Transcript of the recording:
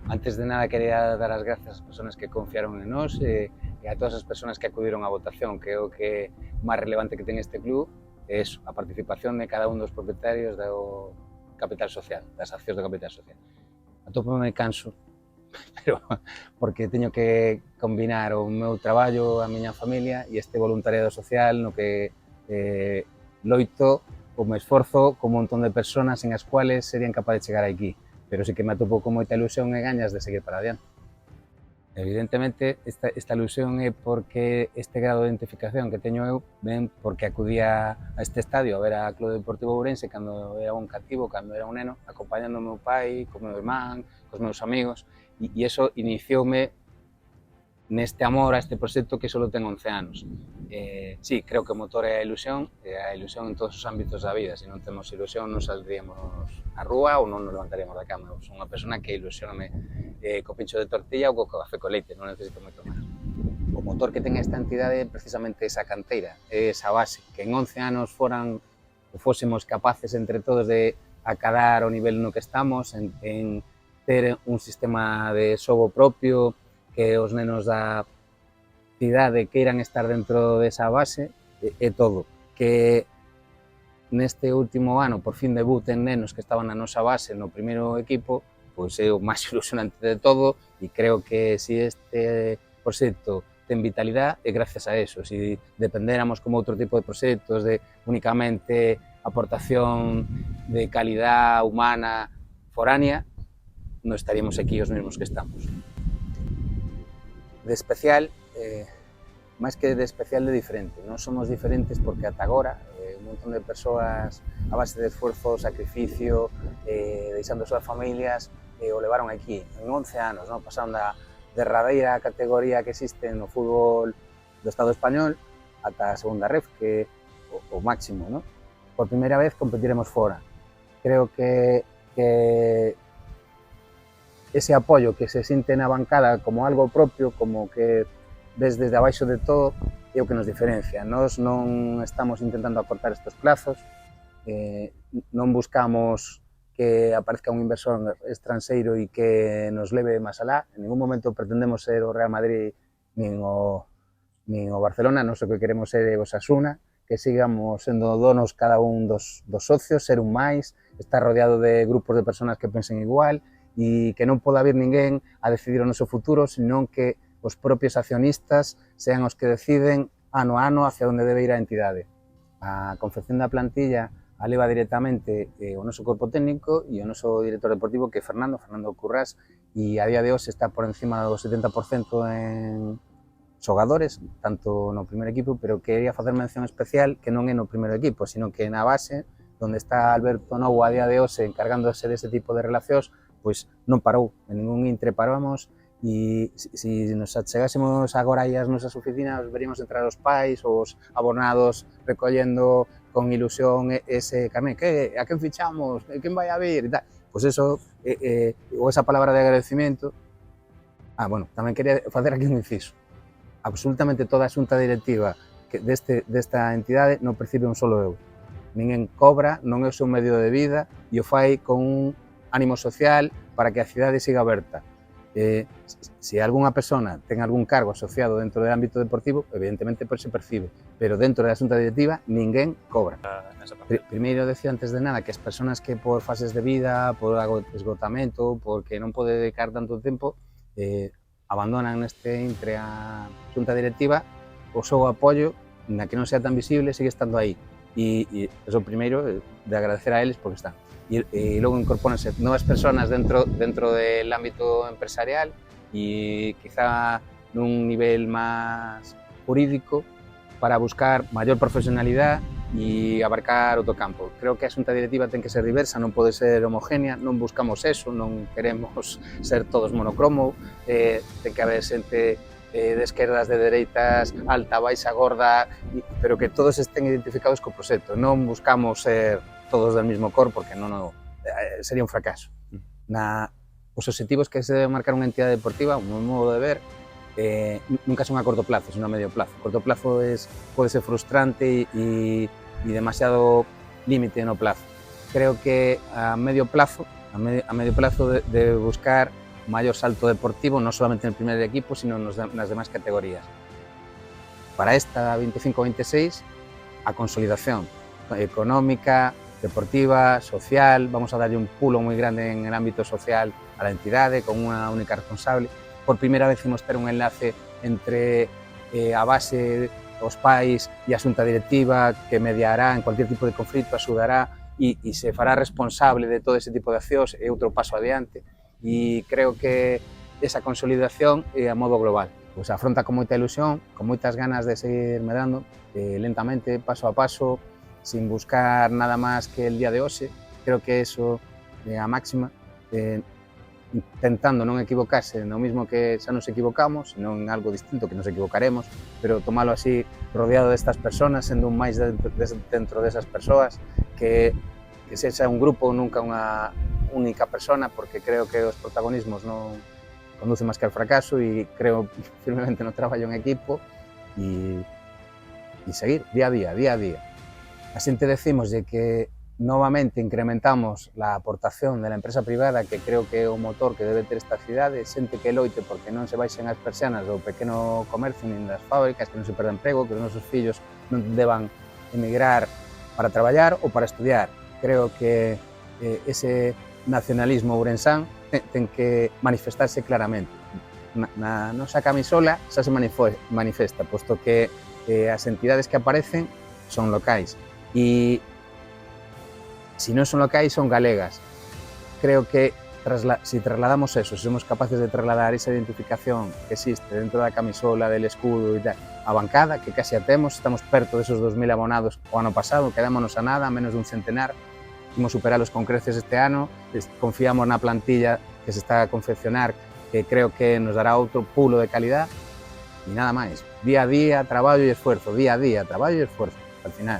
Antes de nada, quería dar as grazas ás persoas que confiaron en nós e a todas as persoas que acudiron á votación, que é o que máis relevante que ten este club, é eso, a participación de cada un dos propietarios do capital social, das accións do capital social. Atópome canso, pero porque teño que combinar o meu traballo, a miña familia e este voluntariado social no que loito ou me esforzo con un montón de persoas en as cuales serían capaz de chegar aquí, pero sí que me atopo con moita ilusión e gañas de seguir para adiante. Evidentemente, esta ilusión é porque este grado de identificación que teño eu ven porque acudía a este estadio a ver a Club Deportivo Ourense cando era un cativo, cando era un neno, acompañando o meu pai, co meu irmán, cos meus amigos, e iso inicioume neste amor a este proxecto que só ten 11 anos. Sí, creo que o motor é a ilusión en todos os ámbitos da vida. Se non temos ilusión non saldríamos á rúa ou non nos levantaríamos da cama. Eu son unha persona que ilusioname co pincho de tortilla ou co café con leite, non necesito moito máis. O motor que ten esta entidade é precisamente esa canteira, esa base, que en 11 anos fósemos capaces entre todos de acadar o nivel no que estamos, en ter un sistema de xogo propio, que os nenos da cidade queiran estar dentro desa base, é todo. Que neste último ano, por fin, debuten nenos que estaban na nosa base, no primeiro equipo, pois é o máis ilusionante de todo, e creo que se este proxecto ten vitalidade é gracias a eso. Se dependéramos como outro tipo de proxectos de únicamente aportación de calidad humana foránea, non estaríamos aquí os mesmos que estamos. De especial, máis que de especial, de diferente. Non somos diferentes porque ata agora un montón de persoas a base de esforzo, sacrificio, deixando as súas familias, o levaron aquí. En 11 anos, non? Pasaron da derradeira categoría que existe no fútbol do Estado español ata a segunda ref, que é o máximo, non? Por primeira vez competiremos fora. Creo que ese apoio que se sinte na bancada como algo propio, como que ves desde abaixo de todo, é o que nos diferencia. Nós non estamos intentando acortar estes plazos, non buscamos que aparezca un inversor estranxeiro e que nos leve máis alá. En ningún momento pretendemos ser o Real Madrid nin o Barcelona, nós o que queremos ser o Osasuna, que sigamos sendo donos cada un dos socios, ser un máis, estar rodeado de grupos de persoas que pensen igual, e que non poda vir ninguén a decidir o noso futuro, senón que os propios accionistas sean os que deciden ano a ano hacia onde debe ir a entidade. A confección da plantilla a leva directamente o noso corpo técnico e o noso director deportivo, que é Fernando Currás, e a día de hoxe está por encima do 70% en xogadores, tanto no primeiro equipo, pero quería facer mención especial que non é no primeiro equipo, sino que na base, onde está Alberto Novo a día de hoxe encargándose dese tipo de relacións, pois non parou, en ningún intre paramos, e se nos achegásemos agora aí ás nosas oficinas, veríamos entrar os pais, os abonados recollendo con ilusión ese carné, a quen fichamos, quen vai a vir, e tal. Pois eso, ou esa palabra de agradecimiento. Bueno, tamén quería facer aquí un inciso. Absolutamente toda a xunta directiva desta entidade non percibe un solo euro. Ninguén cobra, non é o seu medio de vida, e o fai con un ánimo social para que a cidade siga aberta. Se algunha persona ten algún cargo asociado dentro do ámbito deportivo, evidentemente se percibe, pero dentro da xunta directiva ninguén cobra. Primeiro, decía antes de nada que as persoas que por fases de vida, por esgotamento, porque non pode dedicar tanto tempo, abandonan neste intre a xunta directiva, o seu apoio, na que non sea tan visible, sigue estando aí. E o primeiro de agradecer a eles porque están. E logo incorpóranse novas persoas dentro del ámbito empresarial e quizá nun nivel máis jurídico para buscar maior profesionalidade e abarcar outro campo. Creo que a xunta directiva ten que ser diversa, non pode ser homogénea, non buscamos eso, non queremos ser todos monocromo, ten que haber xente de esquerdas, de dereitas, alta, baixa, gorda, pero que todos estén identificados co proxecto. Non buscamos ser todos del mismo cor, porque non sería un fracaso. Os objetivos que se debe marcar unha entidade deportiva, o meu modo de ver, nunca son a corto plazo, sino a medio plazo. A corto plazo pode ser frustrante e demasiado límite no plazo. Creo que a medio plazo de buscar maior salto deportivo, non solamente no primeiro equipo, sino nas demais categorías. Para esta 25-26, a consolidación económica, deportiva, social, vamos a darlle un pulo moi grande en el ámbito social a la entidade, con unha única responsable. Por primeira vez imos ter un enlace entre a base, os pais e a xunta directiva que mediará en cualquier tipo de conflito, axudará e se fará responsable de todo ese tipo de accións, é outro paso adiante. E creo que esa consolidación é a modo global. Pois afronta con moita ilusión, con moitas ganas de seguir medando, lentamente, paso a paso, sin buscar nada máis que el día de hoxe. Creo que eso é a máxima, intentando non equivocarse no mismo que xa nos equivocamos, senón en algo distinto que nos equivocaremos, pero tomalo así, rodeado destas personas, sendo un máis dentro desas persoas, que sexa un grupo, nunca unha única persona, porque creo que os protagonismos non conducen máis que ao fracaso e creo firmemente no traballo en equipo e seguir día a día. Así te decimos de que novamente incrementamos la aportación de la empresa privada, que creo que é o motor que debe ter esta cidade, xente que loite porque non se baixen as persianas do pequeno comercio nin das fábricas, que non se perda emprego, que os nosos fillos non deban emigrar para traballar ou para estudiar. Creo que ese nacionalismo ourensán ten que manifestarse claramente. Na nosa camisola xa se manifesta, posto que as entidades que aparecen son locais e si non son locais, son galegas. Creo que si trasladamos eso, si somos capaces de trasladar esa identificación que existe dentro da camisola, del escudo e tal, a bancada, que casi a temos, estamos perto desos 2000 abonados o ano pasado, quedámonos a nada, menos dun centenar, imos superalos con creces este ano, confiamos na plantilla que se está a confeccionar, que creo que nos dará outro pulo de calidad, e nada máis. Día a día, traballo e esfuerzo, día a día, traballo e esfuerzo, al final.